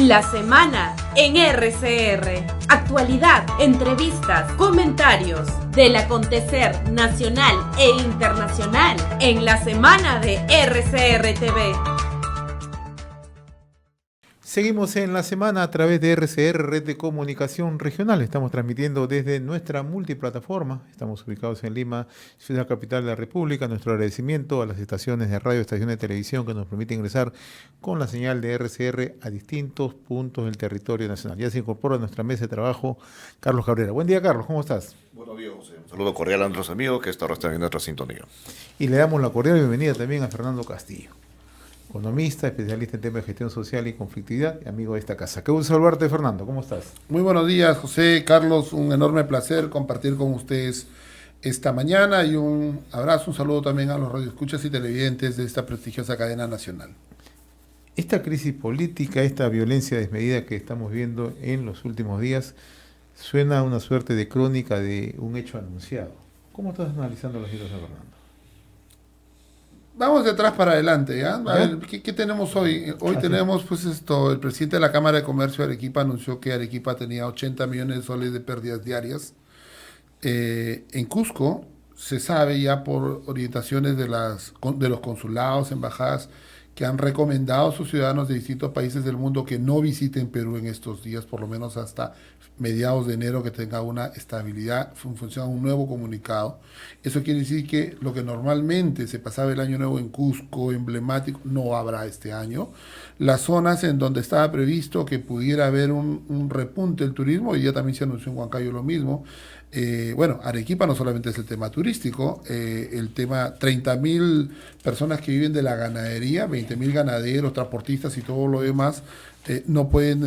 La semana en RCR. Actualidad, entrevistas, comentarios del acontecer nacional e internacional en la semana de RCR TV. Seguimos en la semana a través de RCR, Red de Comunicación Regional. Estamos transmitiendo desde nuestra multiplataforma. Estamos ubicados en Lima, ciudad capital de la República. Nuestro agradecimiento a las estaciones de radio, estaciones de televisión que nos permiten ingresar con la señal de RCR a distintos puntos del territorio nacional. Ya se incorpora a nuestra mesa de trabajo Carlos Cabrera. Buen día, Carlos, ¿cómo estás? Buenos días, José. Un saludo cordial a nuestros amigos que esta hora están en nuestra sintonía. Y le damos la cordial bienvenida también a Fernando Castillo, economista, especialista en temas de gestión social y conflictividad, y amigo de esta casa. Qué gusto saludarte, Fernando. ¿Cómo estás? Muy buenos días, José, Carlos. Un enorme placer compartir con ustedes esta mañana y un abrazo, un saludo también a los radioescuchas y televidentes de esta prestigiosa cadena nacional. Esta crisis política, esta violencia desmedida que estamos viendo en los últimos días, suena a una suerte de crónica de un hecho anunciado. ¿Cómo estás analizando la situación, Fernando? Vamos de atrás para adelante, ¿ya? A ver, ¿qué tenemos hoy? Hoy tenemos, pues, el presidente de la Cámara de Comercio de Arequipa anunció que Arequipa tenía 80 millones de soles de pérdidas diarias. En Cusco se sabe ya por orientaciones de los consulados, embajadas, que han recomendado a sus ciudadanos de distintos países del mundo que no visiten Perú en estos días, por lo menos hasta mediados de enero, que tenga una estabilidad en función a un nuevo comunicado. Eso quiere decir que lo que normalmente se pasaba el año nuevo en Cusco, emblemático, no habrá este año. Las zonas en donde estaba previsto que pudiera haber un repunte del turismo, y ya también se anunció en Huancayo lo mismo. Bueno, Arequipa no solamente es el tema turístico, el tema 30.000 personas que viven de la ganadería, 20.000 ganaderos, transportistas y todo lo demás, no pueden,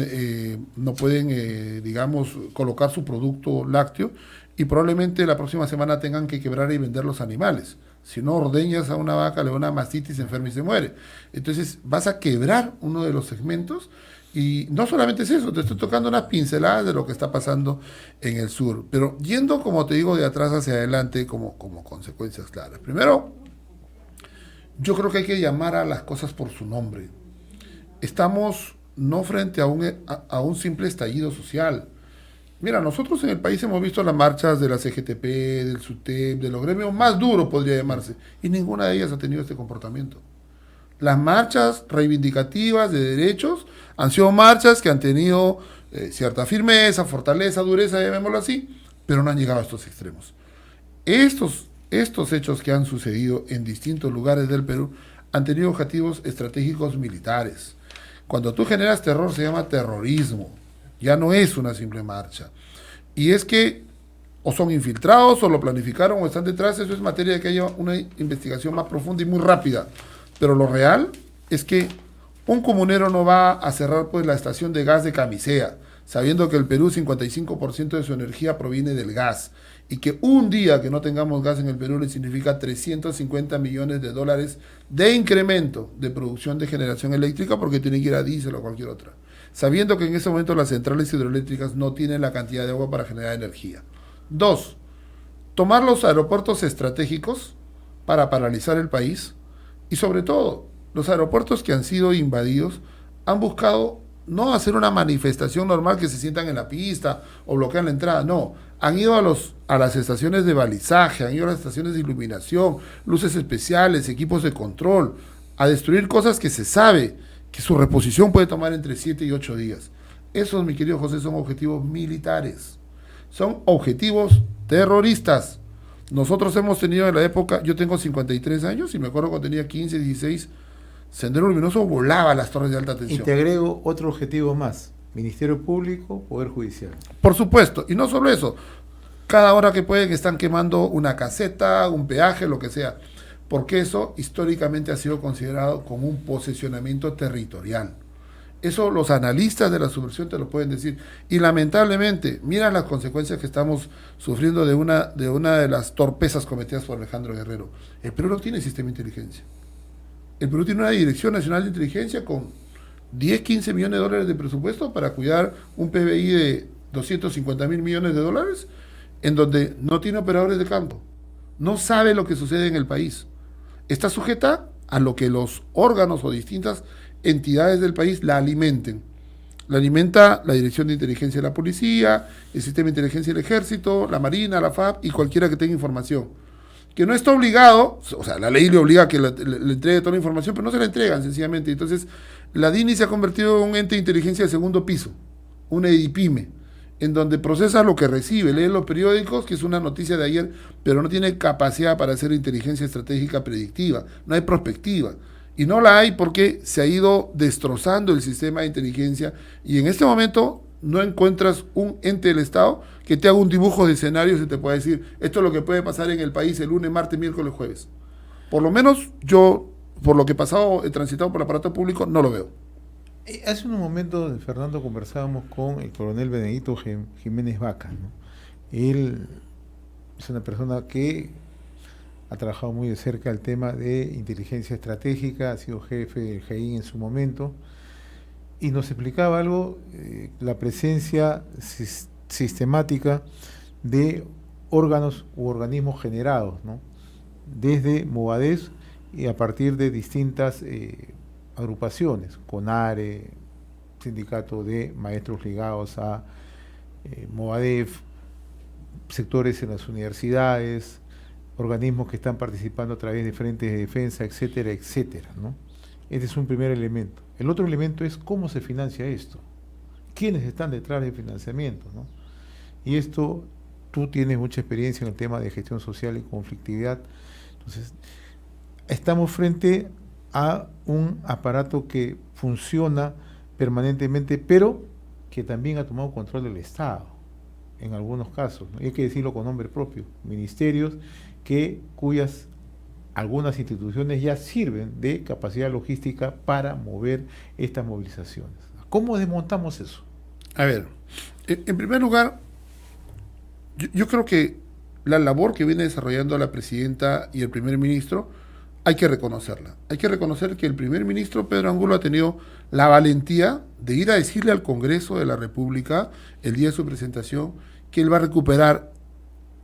digamos, colocar su producto lácteo, y probablemente la próxima semana tengan que quebrar y vender los animales. Si no ordeñas a una vaca, le da una mastitis, se enferma y se muere. Entonces vas a quebrar uno de los segmentos. Y no solamente es eso, te estoy tocando unas pinceladas de lo que está pasando en el sur, pero yendo, como te digo, de atrás hacia adelante como consecuencias claras. Primero, yo creo que hay que llamar a las cosas por su nombre. Estamos no frente a un simple estallido social. Mira, nosotros en el país hemos visto las marchas de la CGTP, del SUTEP, de los gremios más duros, podría llamarse, y ninguna de ellas ha tenido este comportamiento. Las marchas reivindicativas de derechos han sido marchas que han tenido cierta firmeza, fortaleza, dureza, llamémoslo así, pero no han llegado a estos extremos. Estos hechos que han sucedido en distintos lugares del Perú han tenido objetivos estratégicos militares. Cuando tú generas terror se llama terrorismo, ya no es una simple marcha. Y es que o son infiltrados, o lo planificaron, o están detrás. Eso es materia de que haya una investigación más profunda y muy rápida. Pero lo real es que un comunero no va a cerrar, pues, la estación de gas de Camisea, sabiendo que el Perú 55% de su energía proviene del gas, y que un día que no tengamos gas en el Perú le significa 350 millones de dólares de incremento de producción de generación eléctrica, porque tiene que ir a diésel o cualquier otra, sabiendo que en ese momento las centrales hidroeléctricas no tienen la cantidad de agua para generar energía. 2. Tomar los aeropuertos estratégicos para paralizar el país. Y sobre todo, los aeropuertos que han sido invadidos han buscado no hacer una manifestación normal, que se sientan en la pista o bloquean la entrada, no. Han ido a las estaciones de balizaje, han ido a las estaciones de iluminación, luces especiales, equipos de control, a destruir cosas que se sabe que su reposición puede tomar entre 7 y 8 días. Esos, mi querido José, son objetivos militares, son objetivos terroristas. Nosotros hemos tenido en la época, yo tengo 53 años y me acuerdo cuando tenía 15, 16, Sendero Luminoso volaba las torres de alta tensión. Y te agrego otro objetivo más: Ministerio Público, Poder Judicial. Por supuesto, y no solo eso, cada hora que pueden están quemando una caseta, un peaje, lo que sea, porque eso históricamente ha sido considerado como un posesionamiento territorial. Eso los analistas de la subversión te lo pueden decir. Y lamentablemente, mira las consecuencias que estamos sufriendo de una de las torpezas cometidas por Alejandro Guerrero. El Perú no tiene sistema de inteligencia. El Perú tiene una Dirección Nacional de Inteligencia con 10, 15 millones de dólares de presupuesto para cuidar un PBI de 250.000 millones de dólares, en donde no tiene operadores de campo. No sabe lo que sucede en el país. Está sujeta a lo que los órganos o distintas entidades del país la alimenten. La alimenta la Dirección de Inteligencia de la Policía, el Sistema de Inteligencia del Ejército, la Marina, la FAP y cualquiera que tenga información. Que no está obligado, o sea, la ley le obliga a que le entregue toda la información, pero no se la entregan sencillamente. Entonces, la DINI se ha convertido en un ente de inteligencia de segundo piso, una EDIPYME, en donde procesa lo que recibe, lee los periódicos, que es una noticia de ayer, pero no tiene capacidad para hacer inteligencia estratégica predictiva, no hay prospectiva. Y no la hay porque se ha ido destrozando el sistema de inteligencia y en este momento no encuentras un ente del Estado que te haga un dibujo de escenarios y te pueda decir, esto es lo que puede pasar en el país el lunes, martes, miércoles, jueves. Por lo menos yo, por lo que he pasado, he transitado por el aparato público, no lo veo. Hace unos momentos, Fernando, conversábamos con el coronel Benedito Jiménez Vaca, ¿no? Él es una persona que ha trabajado muy de cerca el tema de inteligencia estratégica, ha sido jefe del GEIN en su momento, y nos explicaba algo, la presencia sistemática de órganos u organismos generados, ¿no? Desde Movadef y a partir de distintas agrupaciones, CONARE, sindicato de maestros ligados a Movadef, sectores en las universidades, organismos que están participando a través de frentes de defensa, etcétera, etcétera, ¿no? Este es un primer elemento. El otro elemento es cómo se financia esto, quiénes están detrás del financiamiento, ¿no? Y esto, tú tienes mucha experiencia en el tema de gestión social y conflictividad, entonces estamos frente a un aparato que funciona permanentemente, pero que también ha tomado control del Estado, en algunos casos, ¿no? Y hay que decirlo con nombre propio, ministerios cuyas algunas instituciones ya sirven de capacidad logística para mover estas movilizaciones. ¿Cómo desmontamos eso? A ver, en primer lugar, yo creo que la labor que viene desarrollando la presidenta y el primer ministro hay que reconocerla. Hay que reconocer que el primer ministro Pedro Angulo ha tenido la valentía de ir a decirle al Congreso de la República el día de su presentación que él va a recuperar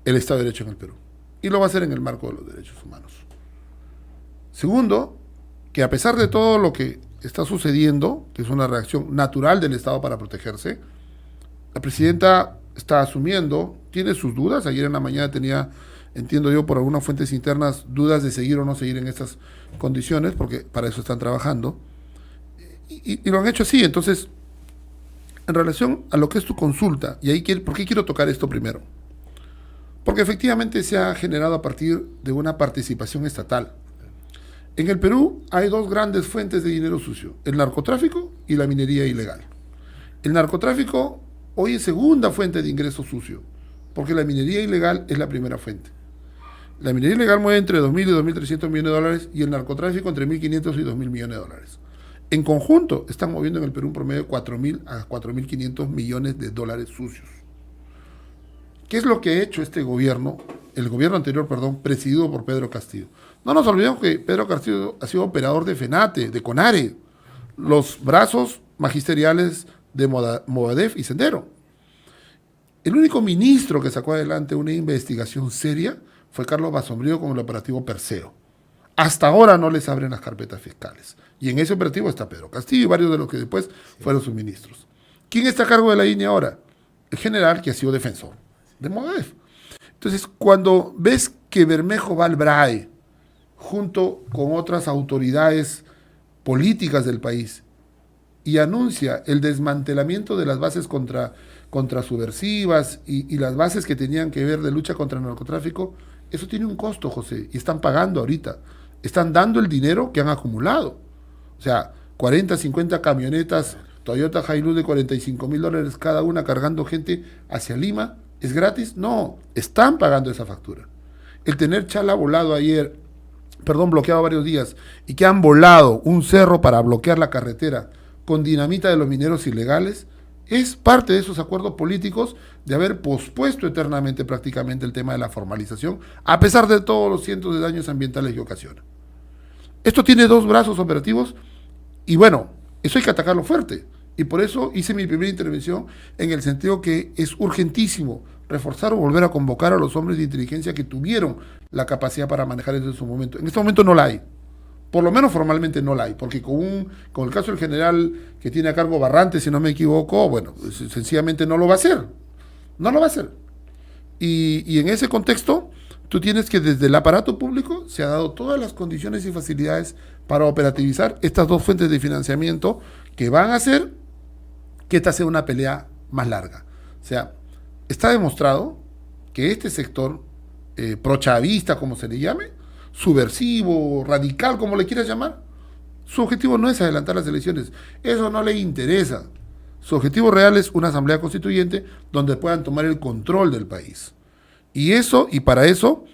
el Estado de Derecho en el Perú. Y lo va a hacer en el marco de los derechos humanos. Segundo, que a pesar de todo lo que está sucediendo, que es una reacción natural del Estado para protegerse, la presidenta está asumiendo, tiene sus dudas. Ayer en la mañana tenía, entiendo yo, por algunas fuentes internas, dudas de seguir o no seguir en estas condiciones, porque para eso están trabajando. Y lo han hecho así. Entonces, en relación a lo que es tu consulta, y ahí ¿por qué quiero tocar esto primero? Porque efectivamente se ha generado a partir de una participación estatal. En el Perú hay dos grandes fuentes de dinero sucio, el narcotráfico y la minería ilegal. El narcotráfico hoy es segunda fuente de ingreso sucio, porque la minería ilegal es la primera fuente. La minería ilegal mueve entre 2.000 y 2.300 millones de dólares y el narcotráfico entre 1.500 y 2.000 millones de dólares. En conjunto están moviendo en el Perú un promedio de 4.000 a 4.500 millones de dólares sucios. ¿Qué es lo que ha hecho este gobierno, el gobierno anterior, presidido por Pedro Castillo? No nos olvidemos que Pedro Castillo ha sido operador de FENATE, de CONARE, los brazos magisteriales de Movadef y Sendero. El único ministro que sacó adelante una investigación seria fue Carlos Basombrío con el operativo Perseo. Hasta ahora no les abren las carpetas fiscales. Y en ese operativo está Pedro Castillo y varios de los que después fueron sus ministros. ¿Quién está a cargo de la línea ahora? El general que ha sido defensor de Movadef. Entonces, cuando ves que Bermejo va al BRAE, junto con otras autoridades políticas del país, y anuncia el desmantelamiento de las bases subversivas y las bases que tenían que ver de lucha contra el narcotráfico, eso tiene un costo, José, y están pagando ahorita. Están dando el dinero que han acumulado. O sea, 40, 50 camionetas Toyota Hilux de $45,000 cada una cargando gente hacia Lima, ¿es gratis? No, están pagando esa factura. El tener Chala bloqueado varios días, y que han volado un cerro para bloquear la carretera con dinamita de los mineros ilegales, es parte de esos acuerdos políticos de haber pospuesto eternamente prácticamente el tema de la formalización, a pesar de todos los cientos de daños ambientales que ocasiona. Esto tiene dos brazos operativos y bueno, eso hay que atacarlo fuerte. Y por eso hice mi primera intervención en el sentido que es urgentísimo reforzar o volver a convocar a los hombres de inteligencia que tuvieron la capacidad para manejar eso en su momento. En este momento no la hay, Por lo menos formalmente no la hay, porque con el caso del general que tiene a cargo Barrantes, si no me equivoco, bueno, sencillamente no lo va a hacer. No lo va a hacer. Y en ese contexto, tú tienes que desde el aparato público se ha dado todas las condiciones y facilidades para operativizar estas dos fuentes de financiamiento que van a hacer que esta sea una pelea más larga. O sea, está demostrado que este sector prochavista, como se le llame, subversivo, radical, como le quieras llamar, su objetivo no es adelantar las elecciones. Eso no le interesa. Su objetivo real es una asamblea constituyente donde puedan tomar el control del país. Y para eso,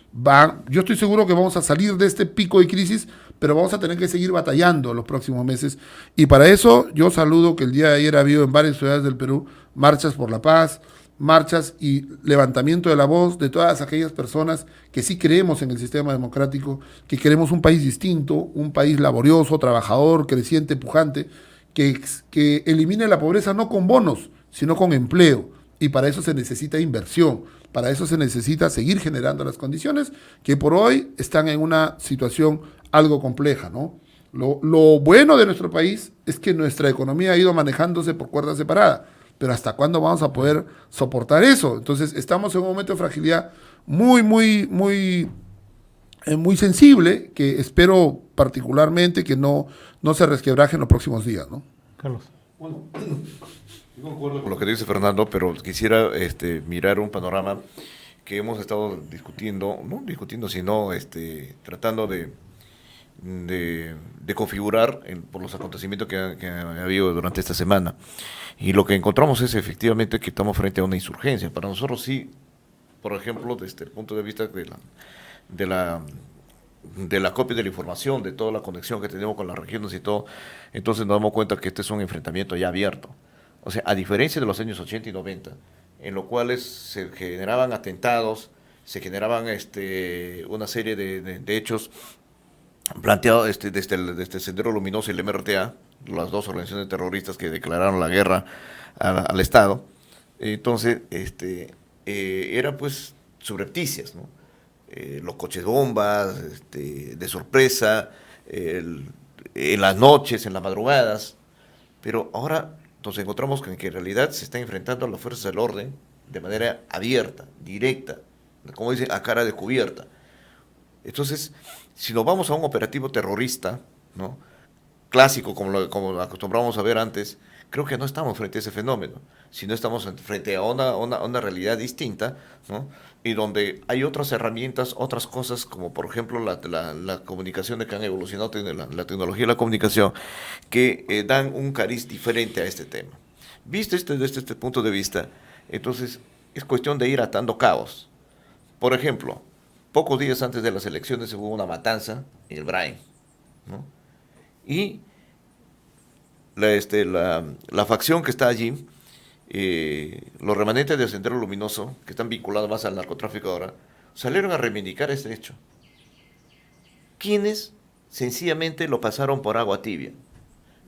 yo estoy seguro que vamos a salir de este pico de crisis, pero vamos a tener que seguir batallando los próximos meses. Y para eso, yo saludo que el día de ayer ha habido en varias ciudades del Perú marchas por la paz, marchas y levantamiento de la voz de todas aquellas personas que sí creemos en el sistema democrático, que queremos un país distinto, un país laborioso, trabajador, creciente, pujante, que elimine la pobreza no con bonos, sino con empleo. Y para eso se necesita inversión, para eso se necesita seguir generando las condiciones que por hoy están en una situación algo compleja, ¿no? Lo bueno de nuestro país es que nuestra economía ha ido manejándose por cuerda separada, pero ¿hasta cuándo vamos a poder soportar eso? Entonces estamos en un momento de fragilidad muy sensible, que espero particularmente que no se resquebraje en los próximos días, ¿no? Carlos. Bueno, yo concuerdo con lo que dice Fernando, pero quisiera mirar un panorama que hemos estado discutiendo, no discutiendo, sino tratando de configurar por los acontecimientos que ha habido durante esta semana. Y lo que encontramos es efectivamente que estamos frente a una insurgencia. Para nosotros sí, por ejemplo, desde el punto de vista de la copia de la información, de toda la conexión que tenemos con las regiones y todo, entonces nos damos cuenta que este es un enfrentamiento ya abierto. O sea, a diferencia de los años 80 y 90, en los cuales se generaban atentados, se generaban una serie de hechos planteados desde el Sendero Luminoso y el MRTA, las dos organizaciones terroristas que declararon la guerra al Estado. Entonces, eran pues subrepticias, ¿no? Los coches bombas, de sorpresa, en las noches, en las madrugadas, pero ahora nos encontramos con que en realidad se están enfrentando a las fuerzas del orden de manera abierta, directa, como dicen, a cara descubierta. Entonces, si nos vamos a un operativo terrorista, ¿no?, clásico, como lo acostumbramos a ver antes, creo que no estamos frente a ese fenómeno, sino estamos frente a una realidad distinta, ¿no?, y donde hay otras herramientas, otras cosas, como por ejemplo la comunicación, de que han evolucionado la tecnología y la comunicación, que dan un cariz diferente a este tema. Visto desde este punto de vista, entonces es cuestión de ir atando cabos. Por ejemplo, pocos días antes de las elecciones hubo una matanza en el Brain, ¿no? Y la facción que está allí, los remanentes del Sendero Luminoso, que están vinculados más al narcotráfico ahora, salieron a reivindicar este hecho. ¿Quiénes sencillamente lo pasaron por agua tibia?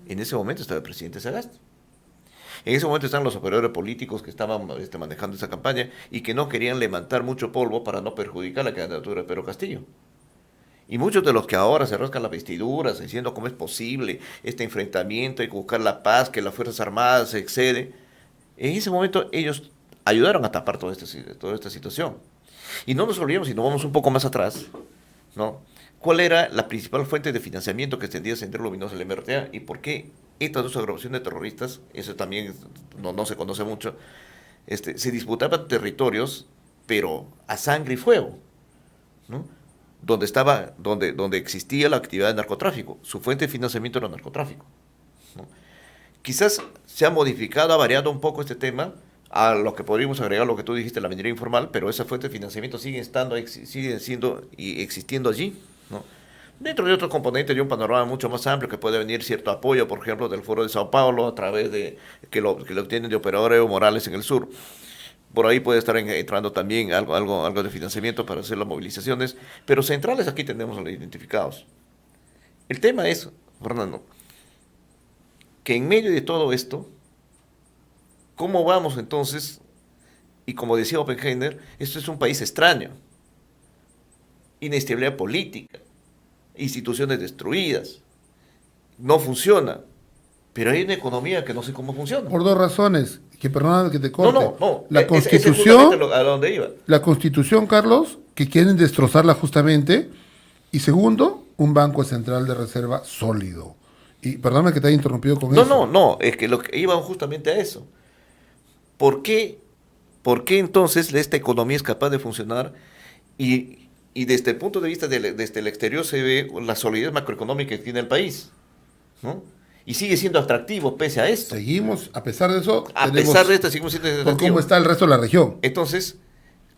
En ese momento estaba el presidente Sagasti. En ese momento están los operadores políticos que estaban manejando esa campaña y que no querían levantar mucho polvo para no perjudicar la candidatura de Pedro Castillo. Y muchos de los que ahora se rascan las vestiduras diciendo cómo es posible este enfrentamiento, hay que buscar la paz, que las Fuerzas Armadas se excede, en ese momento ellos ayudaron a tapar toda esta situación. Y no nos olvidemos, si nos vamos un poco más atrás, ¿no?, ¿cuál era la principal fuente de financiamiento que extendía Sendero Luminoso, el MRTA, y por qué estas dos agrupaciones de terroristas, eso también no se conoce mucho, se disputaban territorios, pero a sangre y fuego, ¿no?, donde existía la actividad de narcotráfico? Su fuente de financiamiento era el narcotráfico, ¿no? Quizás se ha modificado, ha variado un poco este tema, a lo que podríamos agregar lo que tú dijiste, la minería informal, pero esa fuente de financiamiento sigue siendo y existiendo allí, ¿no? Dentro de otros componentes de un panorama mucho más amplio, que puede venir cierto apoyo, por ejemplo, del Foro de Sao Paulo, a través de que lo obtienen de operadores Evo Morales en el sur. Por ahí puede estar entrando también algo de financiamiento para hacer las movilizaciones, pero centrales aquí tenemos identificados. El tema es, Fernando, que en medio de todo esto, ¿cómo vamos entonces? Y como decía Oppenheimer, esto es un país extraño, inestabilidad política, instituciones destruidas, no funciona. Pero hay una economía que no sé cómo funciona. Por dos razones, que perdóname que te corte. No. La Ese Constitución, es justamente a donde iba. la Constitución, Carlos, que quieren destrozarla justamente. Y segundo, un Banco Central de Reserva sólido. Y perdóname que te haya interrumpido con eso. No, es que lo que iba justamente a eso. ¿Por qué entonces esta economía es capaz de funcionar y desde el punto de vista desde el exterior se ve la solidez macroeconómica que tiene el país, ¿no? Y sigue siendo atractivo pese a esto. Seguimos, a pesar de eso, A pesar de esto, seguimos siendo por atractivos. cómo está el resto de la región. Entonces,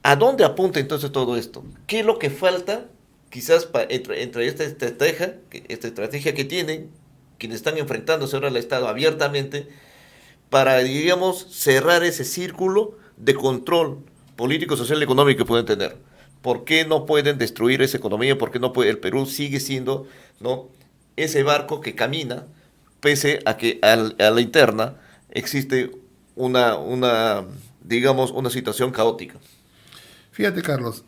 ¿a dónde apunta entonces todo esto? ¿Qué es lo que falta quizás entre esta estrategia que tienen quienes están enfrentándose ahora al Estado abiertamente para, digamos, cerrar ese círculo de control político, social y económico que pueden tener? ¿Por qué no pueden destruir esa economía? ¿Por qué no puede? El Perú sigue siendo, ¿no?, ese barco que camina pese a que a la interna existe digamos, una situación caótica. Fíjate, Carlos,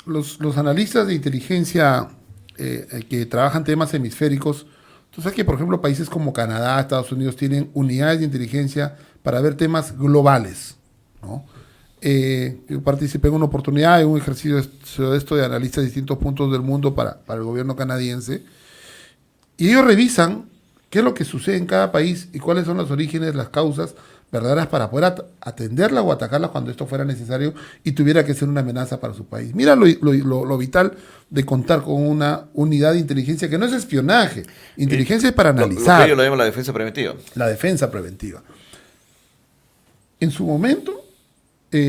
los analistas de inteligencia que trabajan temas hemisféricos, tú sabes que, por ejemplo, países como Canadá, Estados Unidos tienen unidades de inteligencia para ver temas globales, ¿no? Yo participé en una oportunidad, en un ejercicio de esto de analistas de distintos puntos del mundo para el gobierno canadiense, y ellos revisan qué es lo que sucede en cada país y cuáles son los orígenes, las causas verdaderas para poder atenderla o atacarla cuando esto fuera necesario y tuviera que ser una amenaza para su país. Mira lo vital de contar con una unidad de inteligencia que no es espionaje, inteligencia es para analizar. Lo que ellos lo llaman la defensa preventiva. La defensa preventiva. En su momento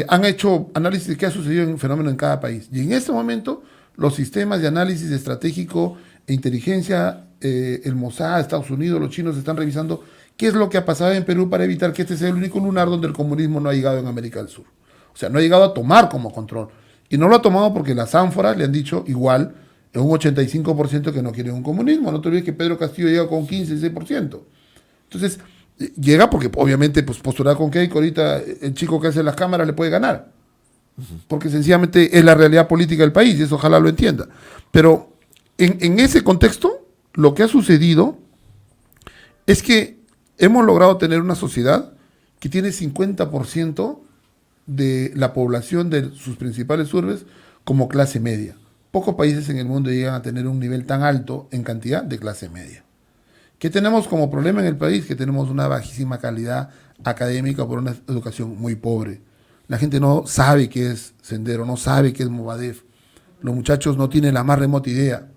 han hecho análisis de qué ha sucedido en un fenómeno en cada país. Y en este momento los sistemas de análisis estratégico e inteligencia, el Mossad, Estados Unidos, los chinos están revisando qué es lo que ha pasado en Perú para evitar que este sea el único lugar donde el comunismo no ha llegado en América del Sur. O sea, no ha llegado a tomar como control. Y no lo ha tomado porque las ánforas le han dicho igual, en un 85% que no quieren un comunismo. No te olvides que Pedro Castillo llega con 15, 16%. Entonces, llega porque obviamente pues, postular con Keiko, ahorita el chico que hace las cámaras le puede ganar. Porque sencillamente es la realidad política del país y eso ojalá lo entienda. Pero en ese contexto, lo que ha sucedido es que hemos logrado tener una sociedad que tiene 50% de la población de sus principales urbes como clase media. Pocos países en el mundo llegan a tener un nivel tan alto en cantidad de clase media. ¿Qué tenemos como problema en el país? Que tenemos una bajísima calidad académica por una educación muy pobre. La gente no sabe qué es Sendero, no sabe qué es Movadef. Los muchachos no tienen la más remota idea.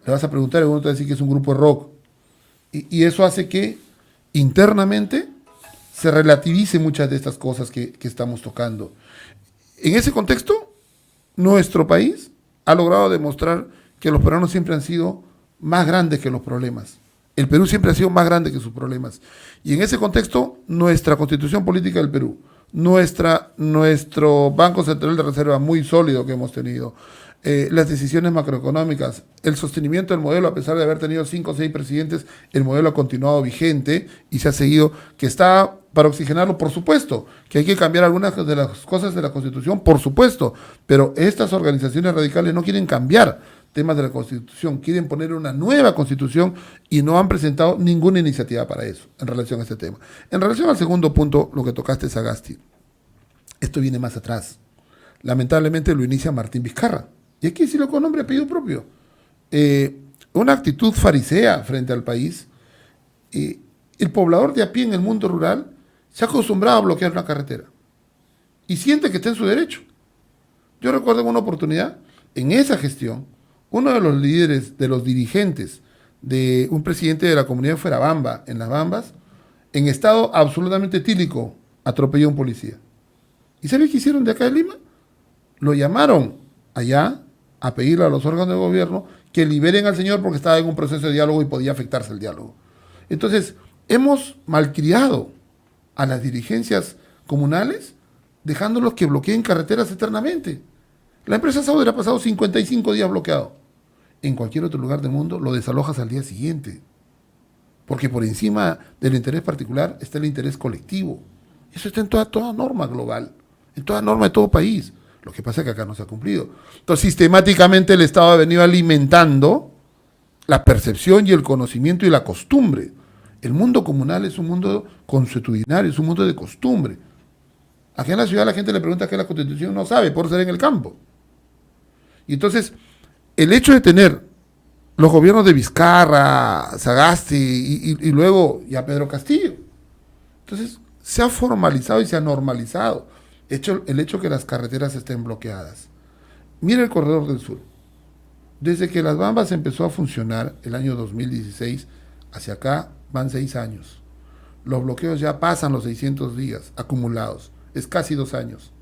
Le vas a preguntar y uno te va a decir que es un grupo de rock. Y eso hace que internamente se relativice muchas de estas cosas que estamos tocando. En ese contexto, nuestro país ha logrado demostrar que los peruanos siempre han sido más grandes que los problemas. El Perú siempre ha sido más grande que sus problemas. Y en ese contexto, nuestra constitución política del Perú, nuestro Banco Central de Reserva muy sólido que hemos tenido, las decisiones macroeconómicas, el sostenimiento del modelo, a pesar de haber tenido 5 o 6 presidentes, el modelo ha continuado vigente y se ha seguido, que está para oxigenarlo, por supuesto, que hay que cambiar algunas de las cosas de la Constitución, por supuesto, pero estas organizaciones radicales no quieren cambiar temas de la Constitución, quieren poner una nueva Constitución y no han presentado ninguna iniciativa para eso, en relación a este tema. En relación al segundo punto, lo que tocaste, Sagasti, esto viene más atrás. Lamentablemente lo inicia Martín Vizcarra. Y aquí sí lo con nombre y apellido propio. Una actitud farisea frente al país. El poblador de a pie en el mundo rural se ha acostumbrado a bloquear una carretera y siente que está en su derecho. Yo recuerdo en una oportunidad, en esa gestión, uno de los líderes, de los dirigentes de un presidente de la comunidad de Fuerabamba, en Las Bambas, en estado absolutamente etílico, atropelló a un policía. ¿Y sabe qué hicieron de acá de Lima? Lo llamaron allá a pedirle a los órganos de gobierno que liberen al señor porque estaba en un proceso de diálogo y podía afectarse el diálogo. Entonces, hemos malcriado a las dirigencias comunales dejándolos que bloqueen carreteras eternamente. La empresa Sauder ha pasado 55 días bloqueado. En cualquier otro lugar del mundo lo desalojas al día siguiente. Porque por encima del interés particular está el interés colectivo. Eso está en toda norma global, en toda norma de todo país. Lo que pasa es que acá no se ha cumplido. Entonces, sistemáticamente el Estado ha venido alimentando la percepción y el conocimiento y la costumbre. El mundo comunal es un mundo consuetudinario, es un mundo de costumbre. Aquí en la ciudad la gente le pregunta qué es la Constitución, no sabe, por ser en el campo. Y entonces, el hecho de tener los gobiernos de Vizcarra, Sagasti y luego ya Pedro Castillo, entonces se ha formalizado y se ha normalizado el hecho que las carreteras estén bloqueadas. Mira el corredor del sur. Desde que Las Bambas empezó a funcionar el año 2016, hacia acá van 6 años. Los bloqueos ya pasan los 600 días acumulados. Es casi 2 años.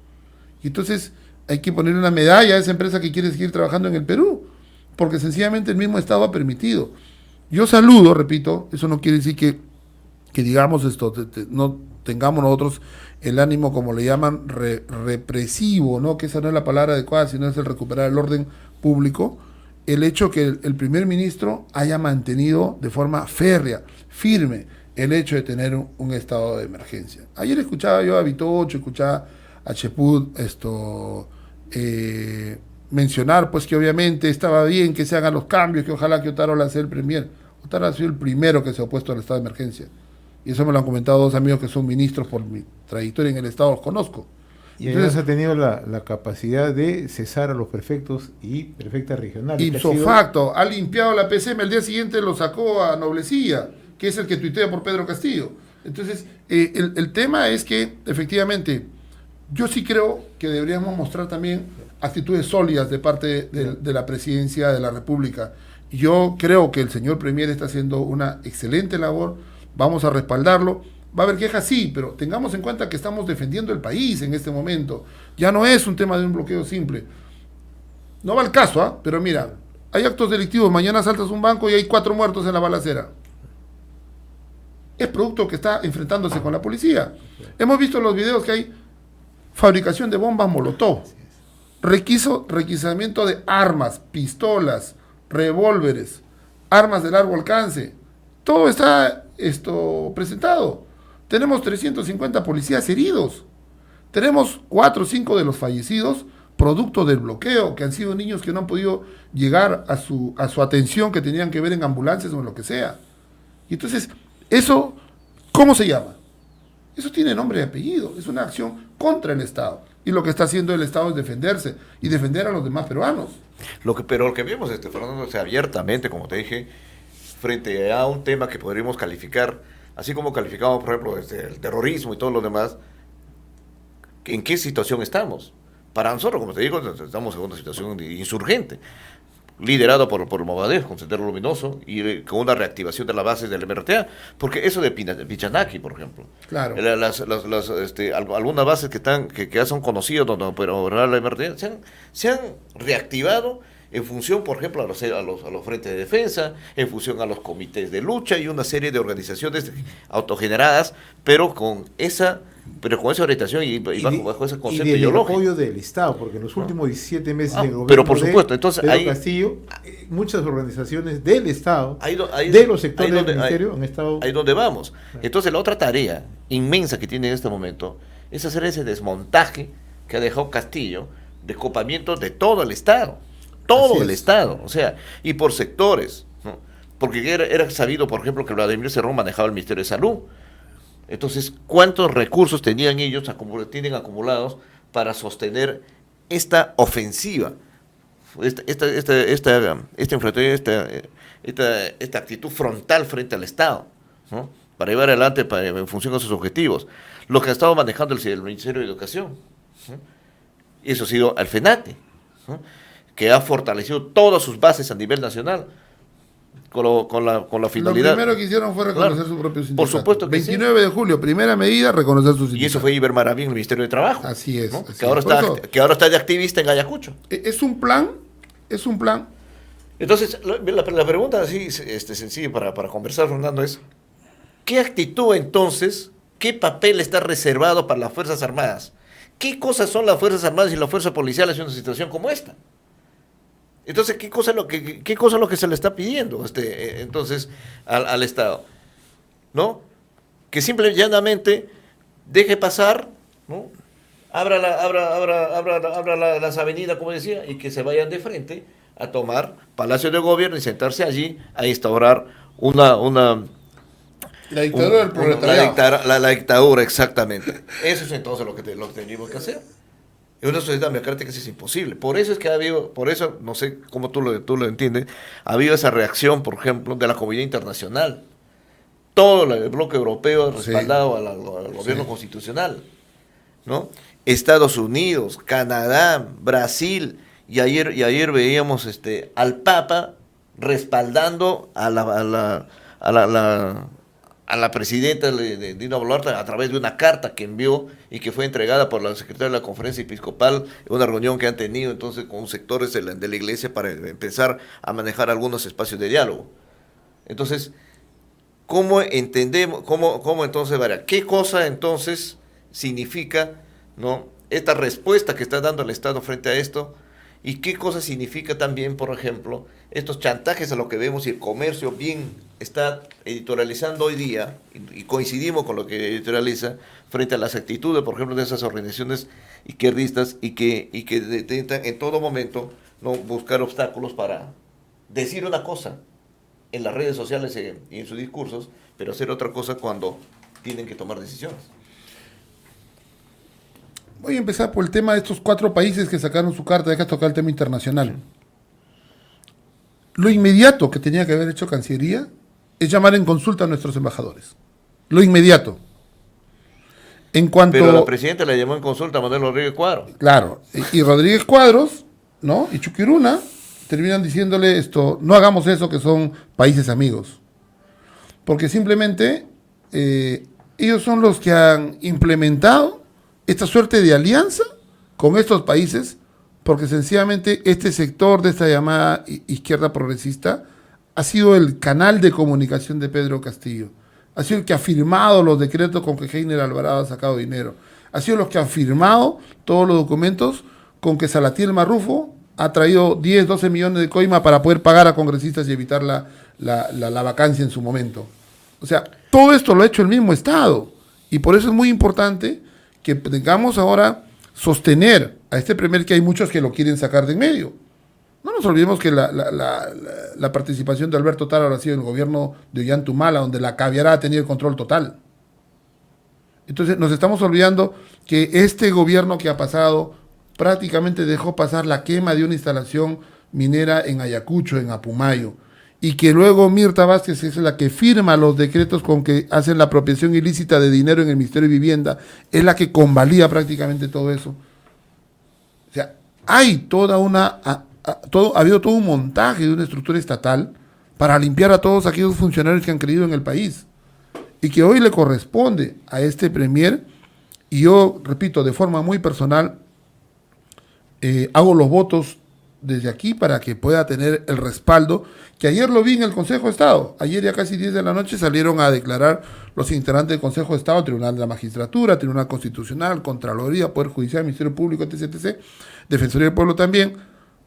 Y entonces hay que ponerle una medalla a esa empresa que quiere seguir trabajando en el Perú, porque sencillamente el mismo Estado ha permitido. Yo saludo, repito, eso no quiere decir que digamos esto, no tengamos nosotros el ánimo, como le llaman, represivo, ¿no? Que esa no es la palabra adecuada, sino es el recuperar el orden público. El hecho que el primer ministro haya mantenido de forma férrea, firme, el hecho de tener un estado de emergencia. Ayer escuchaba yo a Vitocho, escuchaba a Cheput mencionar pues que obviamente estaba bien que se hagan los cambios, que ojalá que Otárola sea el premier. Otárola ha sido el primero que se ha opuesto al estado de emergencia. Y eso me lo han comentado 2 amigos que son ministros por mi trayectoria en el estado, los conozco. Y además ha tenido la capacidad de cesar a los prefectos y prefectas regionales. Ipso facto, ha limpiado la PCM, el día siguiente lo sacó a Noblecilla, que es el que tuitea por Pedro Castillo. Entonces, el tema es que, efectivamente, yo sí creo que deberíamos mostrar también actitudes sólidas de parte de la presidencia de la República. Yo creo que el señor Premier está haciendo una excelente labor, vamos a respaldarlo. Va a haber quejas, sí, pero tengamos en cuenta que estamos defendiendo el país en este momento. Ya no es un tema de un bloqueo simple. No va al caso, pero mira, hay actos delictivos, mañana saltas un banco y hay 4 muertos en la balacera. Es producto que está enfrentándose con la policía. Hemos visto en los videos que hay fabricación de bombas Molotov, requisamiento de armas, pistolas, revólveres, armas de largo alcance. Todo está presentado. Tenemos 350 policías heridos. Tenemos 4 o 5 de los fallecidos producto del bloqueo, que han sido niños que no han podido llegar a su atención, que tenían que ver en ambulancias o en lo que sea. Y entonces, eso, ¿cómo se llama? Eso tiene nombre y apellido. Es una acción contra el Estado. Y lo que está haciendo el Estado es defenderse y defender a los demás peruanos. Pero lo que vemos, Fernando, abiertamente, como te dije, frente a un tema que podríamos calificar, así como calificamos, por ejemplo, el terrorismo y todo lo demás, ¿en qué situación estamos? Para nosotros, como te digo, estamos en una situación insurgente, liderado por Movadef, con Sendero Luminoso, y con una reactivación de las bases del MRTA, porque eso de Pichanaki, por ejemplo. Claro. Algunas bases que ya son conocidas, pero la MRTA, se han reactivado en función, por ejemplo, a los frentes de defensa, en función a los comités de lucha y una serie de organizaciones autogeneradas, pero con esa orientación y bajo ese concepto y ideológico. El apoyo del Estado, porque en los últimos 17 meses del gobierno pero por supuesto, entonces Pedro Castillo, muchas organizaciones del Estado, de los sectores del ministerio, han estado... Ahí donde vamos. Entonces la otra tarea inmensa que tiene en este momento es hacer ese desmontaje que ha dejado Castillo de copamiento de todo el Estado. Todo el Estado, o sea, y por sectores, ¿no? Porque era sabido, por ejemplo, que Vladimir Cerrón manejaba el Ministerio de Salud. Entonces, ¿cuántos recursos tienen ellos tienen acumulados para sostener esta ofensiva, esta actitud frontal frente al Estado, ¿no? Para llevar adelante en función de sus objetivos? Lo que ha estado manejando el Ministerio de Educación, ¿no? Y eso ha sido al FENATE, ¿no? Que ha fortalecido todas sus bases a nivel nacional con la finalidad. Lo primero que hicieron fue reconocer su propio sindicato. Por supuesto que 29 de julio, primera medida, reconocer su sindicato. Y eso fue Iber Maraví en el Ministerio de Trabajo. Así es. ¿no? Así que, ahora está de activista en Ayacucho. Es un plan. Entonces, la pregunta así sencilla para conversar, Fernando, es ¿qué actitud entonces, qué papel está reservado para las Fuerzas Armadas? ¿Qué cosas son las Fuerzas Armadas y las Fuerzas Policiales en una situación como esta? Entonces, ¿qué cosa es lo que se le está pidiendo entonces al Estado? ¿No? Que simple y llanamente deje pasar, ¿no? Abra las avenidas, como decía, y que se vayan de frente a tomar Palacio de Gobierno y sentarse allí a instaurar una La dictadura del proletariado. la dictadura, exactamente. Eso es entonces lo que tenemos que hacer. En una sociedad democrática eso es imposible. Por eso es que ha habido, por eso, no sé cómo tú lo entiendes, ha habido esa reacción, por ejemplo, de la comunidad internacional. Todo el bloque europeo ha respaldado al gobierno constitucional, ¿no? Estados Unidos, Canadá, Brasil, y ayer veíamos al Papa respaldando a la presidenta de Dina Boluarte a través de una carta que envió y que fue entregada por la secretaria de la Conferencia Episcopal en una reunión que han tenido entonces con sectores de la iglesia para empezar a manejar algunos espacios de diálogo. Entonces, ¿cómo entendemos, cómo entonces, qué cosa entonces significa, ¿no?, esta respuesta que está dando el Estado frente a esto? ¿Y qué cosa significa también, por ejemplo, estos chantajes a lo que vemos y el comercio bien está editorializando hoy día, y coincidimos con lo que editorializa, frente a las actitudes, por ejemplo, de esas organizaciones izquierdistas y que intentan en todo momento, ¿no?, buscar obstáculos para decir una cosa en las redes sociales y en sus discursos, pero hacer otra cosa cuando tienen que tomar decisiones? Voy a empezar por el tema de estos 4 países que sacaron su carta, deja tocar el tema internacional. Lo inmediato que tenía que haber hecho Cancillería es llamar en consulta a nuestros embajadores. Lo inmediato. En cuanto... Pero la presidenta le llamó en consulta a Manuel Rodríguez Cuadros. Claro, y Rodríguez Cuadros, ¿no?, y Chuquiruna terminan diciéndole esto: no hagamos eso, que son países amigos. Porque simplemente ellos son los que han implementado esta suerte de alianza con estos países, porque sencillamente este sector de esta llamada izquierda progresista ha sido el canal de comunicación de Pedro Castillo, ha sido el que ha firmado los decretos con que Heiner Alvarado ha sacado dinero, ha sido los que han firmado todos los documentos con que Salatiel Marrufo ha traído 10, 12 millones de coima para poder pagar a congresistas y evitar la vacancia en su momento. O sea, todo esto lo ha hecho el mismo Estado, y por eso es muy importante que tengamos ahora sostener a este Premier, que hay muchos que lo quieren sacar de en medio. No nos olvidemos que la participación de Alberto Tálara ha sido en el gobierno de Ollantumala, donde la caviará tenía el control total. Entonces nos estamos olvidando que este gobierno que ha pasado prácticamente dejó pasar la quema de una instalación minera en Ayacucho, en Apumayo, y que luego Mirta Vázquez es la que firma los decretos con que hacen la apropiación ilícita de dinero en el Ministerio de Vivienda, es la que convalida prácticamente todo eso. O sea, hay toda ha habido todo un montaje de una estructura estatal para limpiar a todos aquellos funcionarios que han creído en el país, y que hoy le corresponde a este Premier, y yo repito, de forma muy personal, hago los votos desde aquí para que pueda tener el respaldo, que ayer lo vi en el Consejo de Estado. Ayer ya casi 10 de la noche salieron a declarar los integrantes del Consejo de Estado, Tribunal de la Magistratura, Tribunal Constitucional, Contraloría, Poder Judicial, Ministerio Público, etc., Defensoría del Pueblo también.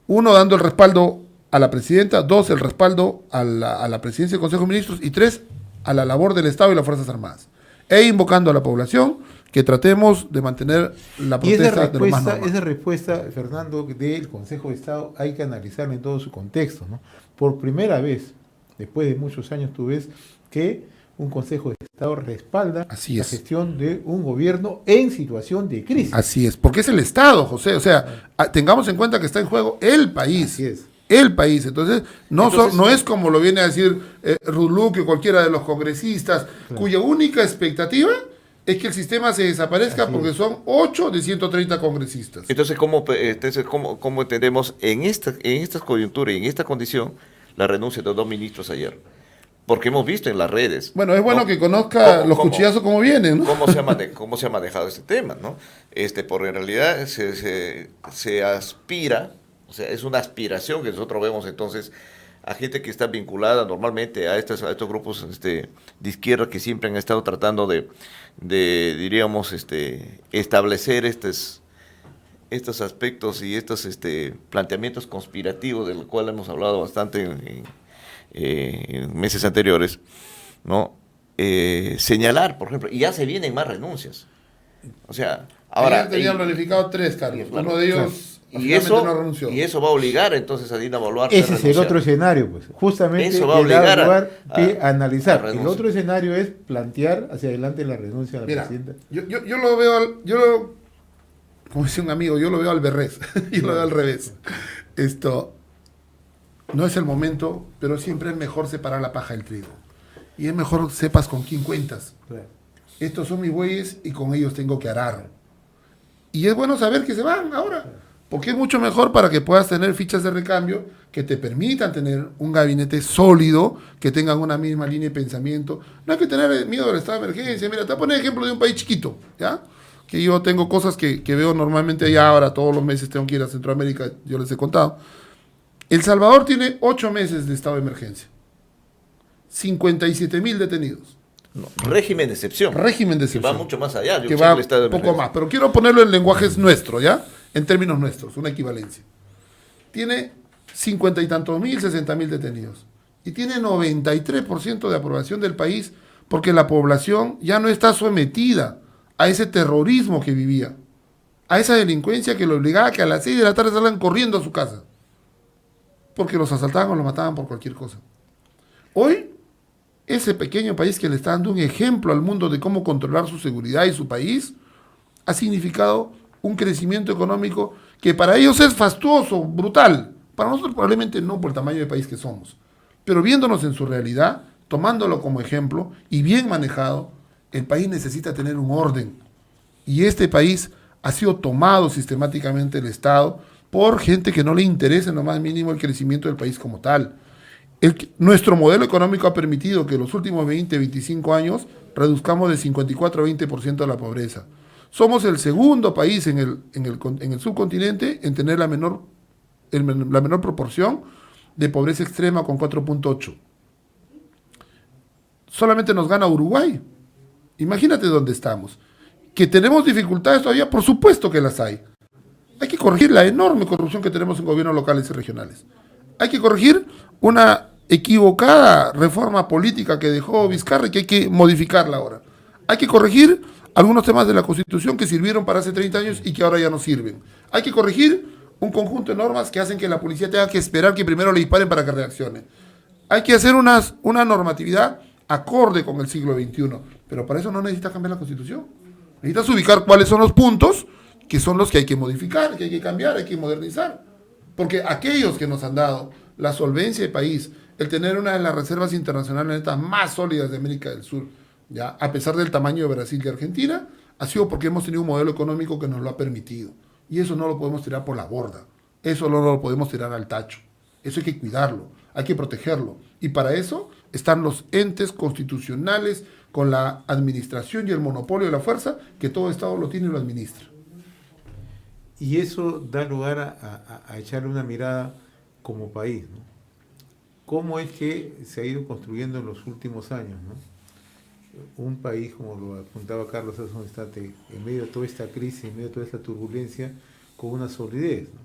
1, dando el respaldo a la presidenta; 2, el respaldo a la presidencia del Consejo de Ministros; y 3, a la labor del Estado y las Fuerzas Armadas. E invocando a la población que tratemos de mantener la protesta de lo más normal. Esa respuesta, Fernando, del Consejo de Estado hay que analizarla en todo su contexto, ¿no? Por primera vez, después de muchos años, tú ves que un Consejo de Estado respalda la gestión de un gobierno en situación de crisis. Así es, porque es el Estado, José. O sea, tengamos en cuenta que está en juego el país. Así es. El país. Entonces, no es como lo viene a decir Rulú, que cualquiera de los congresistas, claro, cuya única expectativa es que el sistema se desaparezca. Así porque son 8 de 130 congresistas. Entonces, ¿cómo entendemos en esta coyuntura y en esta condición la renuncia de 2 ministros ayer? Porque hemos visto en las redes. Bueno, es bueno, ¿no?, que conozca los cuchillazos como vienen, ¿no? ¿Cómo se ha manejado este tema, ¿no? Porque en realidad se aspira, o sea, es una aspiración que nosotros vemos entonces a gente que está vinculada normalmente a estos grupos de izquierda, que siempre han estado tratando de diríamos, establecer estos aspectos y estos planteamientos conspirativos, del cual hemos hablado bastante en meses anteriores, ¿no? Señalar, por ejemplo, y ya se vienen más renuncias. O sea, ahora... Tenían planificado 3, Carlos. Claro, uno de ellos Finalmente no renunció. Y eso va a obligar entonces a Dina Boluarte Ese a es el renunciar. otro escenario, pues. Justamente Eso va a que da obligar lugar a a analizar. El renunciar. otro escenario es plantear hacia adelante la renuncia de la Mira, presidenta. yo lo veo, como decía un amigo, yo lo veo al revés, yo lo veo al revés. Esto no es el momento, pero siempre es mejor separar la paja del trigo. Y es mejor sepas con quién cuentas. Claro. Estos son mis bueyes y con ellos tengo que arar. Y es bueno saber que se van ahora, porque es mucho mejor para que puedas tener fichas de recambio que te permitan tener un gabinete sólido, que tengan una misma línea de pensamiento. No hay que tener miedo al estado de emergencia. Mira, te voy a poner ejemplo de un país chiquito, ¿ya? Que yo tengo cosas que veo normalmente allá ahora, todos los meses tengo que ir a Centroamérica, yo les he contado. El Salvador tiene 8 meses de estado de emergencia. 57.000 detenidos. No, régimen de excepción. Régimen de Que excepción. va mucho más allá. Yo Que sé va el estado de un poco emergencia. más, pero quiero ponerlo en lenguajes nuestros, ¿ya? En términos nuestros, una equivalencia. Tiene 50 y tantos mil, 60.000 detenidos. Y tiene 93% de aprobación del país porque la población ya no está sometida a ese terrorismo que vivía, a esa delincuencia que lo obligaba a que a las 6 de la tarde salgan corriendo a su casa, porque los asaltaban o los mataban por cualquier cosa. Hoy, ese pequeño país que le está dando un ejemplo al mundo de cómo controlar su seguridad y su país, ha significado un crecimiento económico que para ellos es fastuoso, brutal. Para nosotros probablemente no por el tamaño de país que somos. Pero viéndonos en su realidad, tomándolo como ejemplo y bien manejado, el país necesita tener un orden. Y este país ha sido tomado sistemáticamente el Estado por gente que no le interesa en lo más mínimo el crecimiento del país como tal. Nuestro modelo económico ha permitido que en los últimos 20, 25 años reduzcamos de 54 a 20% la pobreza. Somos el segundo país en el subcontinente en tener la menor proporción de pobreza extrema con 4.8. Solamente nos gana Uruguay. Imagínate dónde estamos. ¿Que tenemos dificultades todavía? Por supuesto que las hay. Hay que corregir la enorme corrupción que tenemos en gobiernos locales y regionales. Hay que corregir una equivocada reforma política que dejó Vizcarra y que hay que modificarla ahora. Hay que corregir algunos temas de la Constitución que sirvieron para hace 30 años y que ahora ya no sirven. Hay que corregir un conjunto de normas que hacen que la policía tenga que esperar que primero le disparen para que reaccione. Hay que hacer una normatividad acorde con el siglo XXI, pero para eso no necesitas cambiar la Constitución. Necesitas ubicar cuáles son los puntos que son los que hay que modificar, que hay que cambiar, hay que modernizar. Porque aquellos que nos han dado la solvencia del país, el tener una de las reservas internacionales netas más sólidas de América del Sur, ¿ya? A pesar del tamaño de Brasil y Argentina, ha sido porque hemos tenido un modelo económico que nos lo ha permitido. Y eso no lo podemos tirar por la borda. Eso no lo podemos tirar al tacho. Eso hay que cuidarlo, hay que protegerlo. Y para eso están los entes constitucionales con la administración y el monopolio de la fuerza, que todo Estado lo tiene y lo administra. Y eso da lugar a echarle una mirada como país, ¿no? ¿Cómo es que se ha ido construyendo en los últimos años, ¿no? Un país, como lo apuntaba Carlos hace un instante, en medio de toda esta crisis, en medio de toda esta turbulencia, con una solidez, ¿no?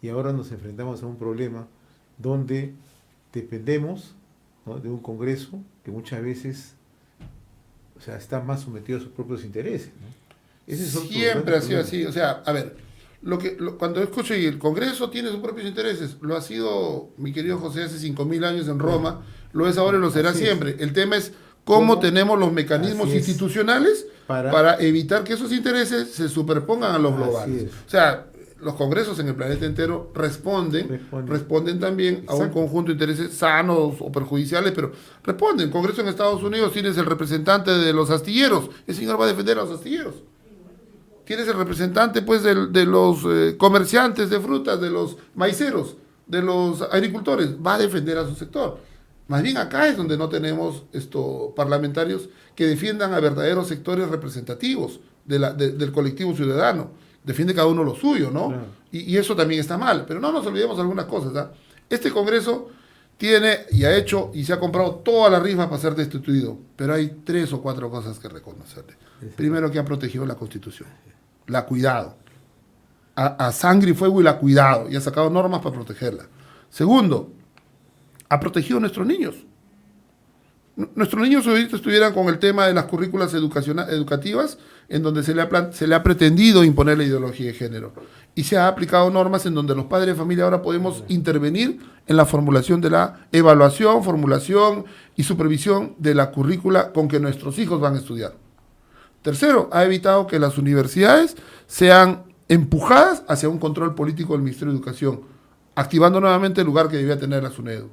Y ahora nos enfrentamos a un problema donde dependemos, ¿no?, de un Congreso que muchas veces, o sea, está más sometido a sus propios intereses, ¿no? Ese es otro Siempre gran ha sido problema. así. O sea, a ver, cuando escucho y el Congreso tiene sus propios intereses, lo ha sido, mi querido José, hace 5.000 años en Roma, lo es ahora y lo será Así es. siempre. El tema es cómo tenemos los mecanismos Así es. institucionales para evitar que esos intereses se superpongan a los Así globales. es. O sea, los congresos en el planeta entero responden también a un Exacto. conjunto de intereses sanos o perjudiciales, pero responden. Congreso en Estados Unidos tienes el representante de los astilleros, el señor va a defender a los astilleros. Tienes el representante pues de los comerciantes de frutas, de los maiceros, de los agricultores, va a defender a su sector. Más bien acá es donde no tenemos parlamentarios que defiendan a verdaderos sectores representativos del colectivo ciudadano. Defiende cada uno lo suyo, ¿no? Claro. Y eso también está mal. Pero no nos olvidemos de algunas cosas, ¿ah? Este Congreso tiene y ha hecho y se ha comprado toda la rifa para ser destituido. Pero hay 3 o 4 cosas que reconocerle. Primero, que ha protegido la Constitución. La ha cuidado. A sangre y fuego y la ha cuidado. Y ha sacado normas para protegerla. Segundo, ha protegido a nuestros niños. nuestros niños ahorita estuvieran con el tema de las currículas educativas, en donde se le ha pretendido imponer la ideología de género. Y se ha aplicado normas en donde los padres de familia ahora podemos intervenir en la formulación de la evaluación, formulación y supervisión de la currícula con que nuestros hijos van a estudiar. Tercero, ha evitado que las universidades sean empujadas hacia un control político del Ministerio de Educación, activando nuevamente el lugar que debía tener la SUNEDU.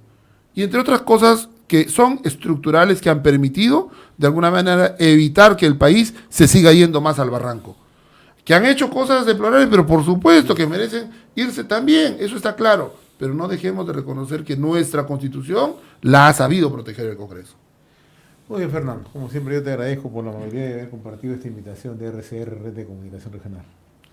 Y entre otras cosas que son estructurales que han permitido, de alguna manera, evitar que el país se siga yendo más al barranco. Que han hecho cosas deplorables, pero por supuesto que merecen irse también, eso está claro. Pero no dejemos de reconocer que nuestra Constitución la ha sabido proteger el Congreso. Muy bien, Fernando. Como siempre, yo te agradezco por la amabilidad de haber compartido esta invitación de RCR, Red de Comunicación Regional.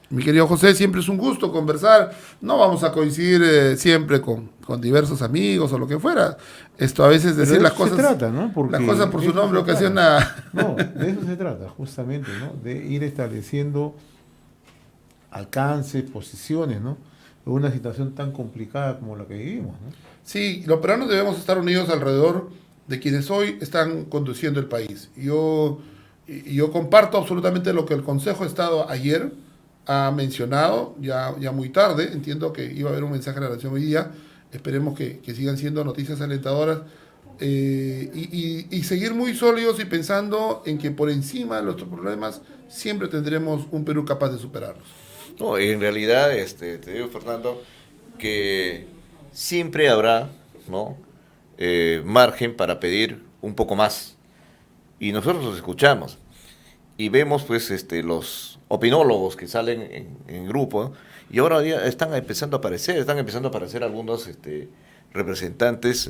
Mi querido José, siempre es un gusto conversar. No vamos a coincidir siempre con diversos amigos o lo que fuera. Esto a veces decir de las eso cosas, se trata, ¿no? Porque las cosas por su nombre se ocasiona. No, de eso se trata, justamente, ¿no? De ir estableciendo alcances, posiciones, ¿no? En una situación tan complicada como la que vivimos, ¿no? Sí, los peruanos debemos estar unidos alrededor de quienes hoy están conduciendo el país. Yo comparto absolutamente lo que el Consejo de Estado ayer ha mencionado, ya muy tarde. Entiendo que iba a haber un mensaje de la nación hoy día. Esperemos que sigan siendo noticias alentadoras y seguir muy sólidos y pensando en que por encima de nuestros problemas siempre tendremos un Perú capaz de superarlos. No, en realidad, te digo, Fernando, que siempre habrá, ¿no? Margen para pedir un poco más. Y nosotros los escuchamos. Y vemos, pues, los opinólogos que salen en grupo, ¿no? Y ahora ya están empezando a aparecer algunos representantes,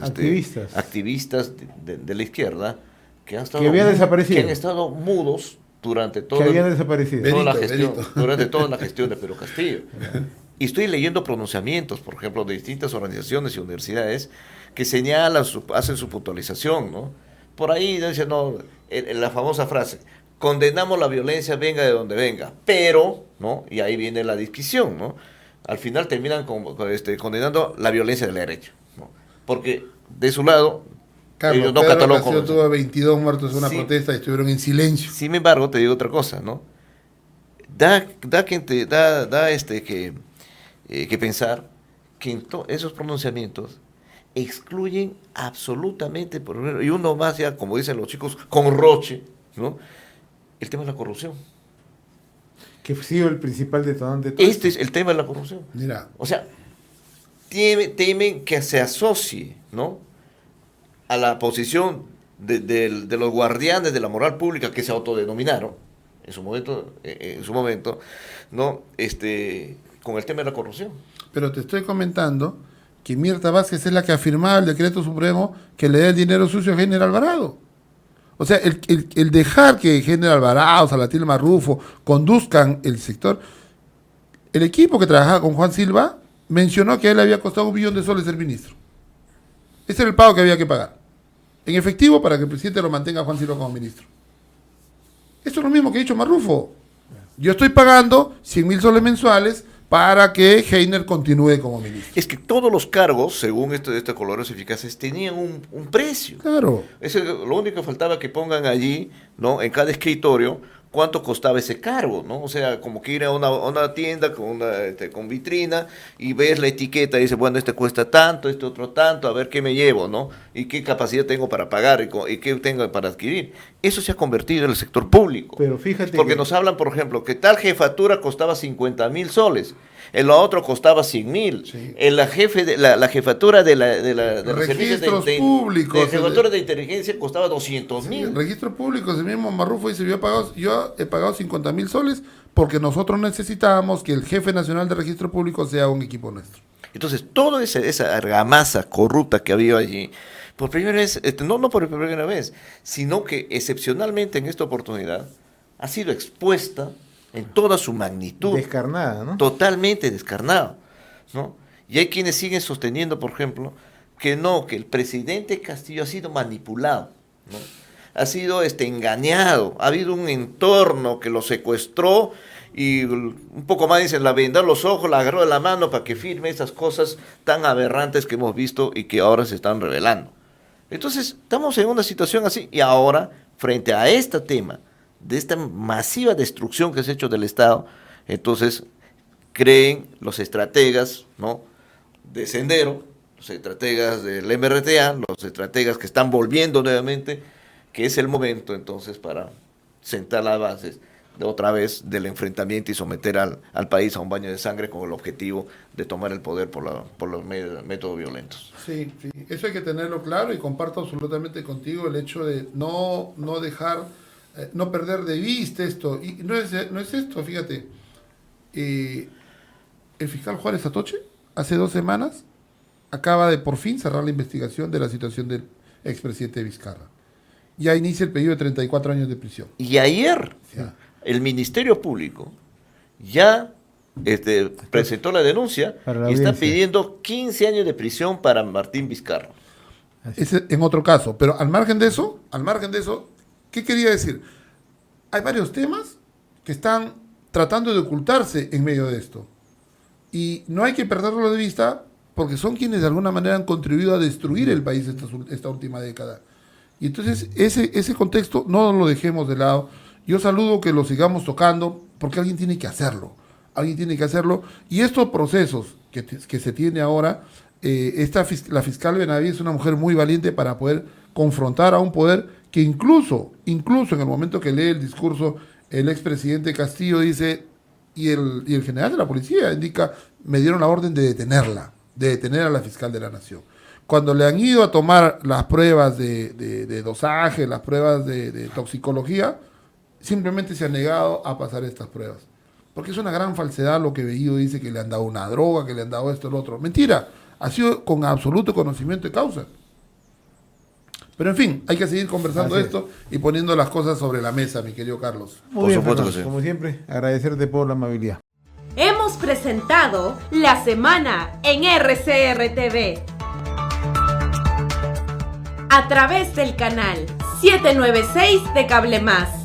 activistas de la izquierda, que han estado, que habían desaparecido, que han estado mudos durante toda la gestión de Pedro Castillo. Y estoy leyendo pronunciamientos, por ejemplo, de distintas organizaciones y universidades que señalan, hacen su puntualización, ¿no? Por ahí dicen, no, la famosa frase, condenamos la violencia, venga de donde venga, pero, ¿no? Y ahí viene la disquisición, ¿no? Al final terminan condenando la violencia de la derecha, ¿no? Porque de su lado, Carlos, ellos no Pedro catalogan Castillo tuvo 22 muertos en una protesta y estuvieron en silencio. Sin embargo, te digo otra cosa, ¿no? Da que pensar que esos pronunciamientos excluyen absolutamente, y uno más ya, como dicen los chicos, con roche, ¿no? El tema de la corrupción. Que ha sido el principal detonante de todo Este es el tema de la corrupción. Mira. O sea, temen que se asocie, ¿no?, a la posición de los guardianes de la moral pública que se autodenominaron en su momento, ¿no?, con el tema de la corrupción. Pero te estoy comentando que Mirta Vázquez es la que afirmaba el decreto supremo que le da el dinero sucio a Heiner Alvarado. O sea, el dejar que Heiner Alvarado, Salatil Marrufo conduzcan el sector. El equipo que trabajaba con Juan Silva mencionó que a él le había costado $1 millón ser ministro. Ese era el pago que había que pagar en efectivo para que el presidente lo mantenga a Juan Silva como ministro. Esto es lo mismo que ha dicho Marrufo. Yo estoy pagando 100.000 soles mensuales para que Heiner continúe como ministro. Es que todos los cargos, según estos colores eficaces, tenían un precio. Claro. Lo único que faltaba que pongan allí, ¿no?, en cada escritorio, cuánto costaba ese cargo, ¿no? O sea, como que ir a una tienda con vitrina y ves la etiqueta y dices, bueno, este cuesta tanto, este otro tanto, a ver qué me llevo, ¿no? Y qué capacidad tengo para pagar y qué tengo para adquirir. Eso se ha convertido en el sector público. Pero fíjate porque nos hablan, por ejemplo, que tal jefatura costaba 50.000 soles. En lo otro costaba 100.000. Sí. En la jefatura de los registros públicos. De jefatura de inteligencia costaba 200.000. Sí, el registro público, el mismo Marrufo dice, yo he pagado 50.000 soles porque nosotros necesitábamos que el jefe nacional de registro público sea un equipo nuestro. Entonces, toda esa argamasa corrupta que había allí, por primera vez, no por primera vez, sino que excepcionalmente en esta oportunidad, ha sido expuesta en toda su magnitud. Descarnada, ¿no? Totalmente descarnado, ¿no? Y hay quienes siguen sosteniendo, por ejemplo, que el presidente Castillo ha sido manipulado, ¿no? Ha sido engañado, ha habido un entorno que lo secuestró y un poco más dicen, la vendó los ojos, la agarró de la mano para que firme esas cosas tan aberrantes que hemos visto y que ahora se están revelando. Entonces, estamos en una situación así y ahora, frente a este tema, de esta masiva destrucción que se ha hecho del Estado, entonces creen los estrategas, ¿no?, de Sendero, los estrategas del MRTA, los estrategas que están volviendo nuevamente, que es el momento entonces para sentar las bases de otra vez del enfrentamiento y someter al país a un baño de sangre con el objetivo de tomar el poder por los métodos violentos. Sí, sí, eso hay que tenerlo claro y comparto absolutamente contigo el hecho de no dejar, no perder de vista esto. Y no es esto, fíjate. El fiscal Juárez Atoche, hace 2 semanas, acaba de por fin cerrar la investigación de la situación del expresidente Vizcarra. Ya inicia el pedido de 34 años de prisión. Y ayer, Ya. el Ministerio Público ya presentó la denuncia Para la y está audiencia. pidiendo 15 años de prisión para Martín Vizcarra. Ese en otro caso. Pero al margen de eso, ¿qué quería decir? Hay varios temas que están tratando de ocultarse en medio de esto. Y no hay que perderlo de vista porque son quienes de alguna manera han contribuido a destruir el país esta última década. Y entonces ese contexto no lo dejemos de lado. Yo saludo que lo sigamos tocando porque alguien tiene que hacerlo. Alguien tiene que hacerlo. Y estos procesos que se tiene ahora, la fiscal Benavides es una mujer muy valiente para poder confrontar a un poder que incluso en el momento que lee el discurso, el expresidente Castillo dice, y el general de la policía indica, me dieron la orden de detener a la fiscal de la nación. Cuando le han ido a tomar las pruebas de dosaje, las pruebas de toxicología, simplemente se ha negado a pasar estas pruebas. Porque es una gran falsedad lo que Bellido dice, que le han dado una droga, que le han dado esto, lo otro. Mentira, ha sido con absoluto conocimiento de causa. Pero en fin, hay que seguir conversando Así es. esto y poniendo las cosas sobre la mesa, mi querido Carlos. Muy Por bien, supuesto Fernando, que sí. como siempre, agradecerte por la amabilidad. Hemos presentado La Semana en RCR TV a través del canal 796 de Cable Más.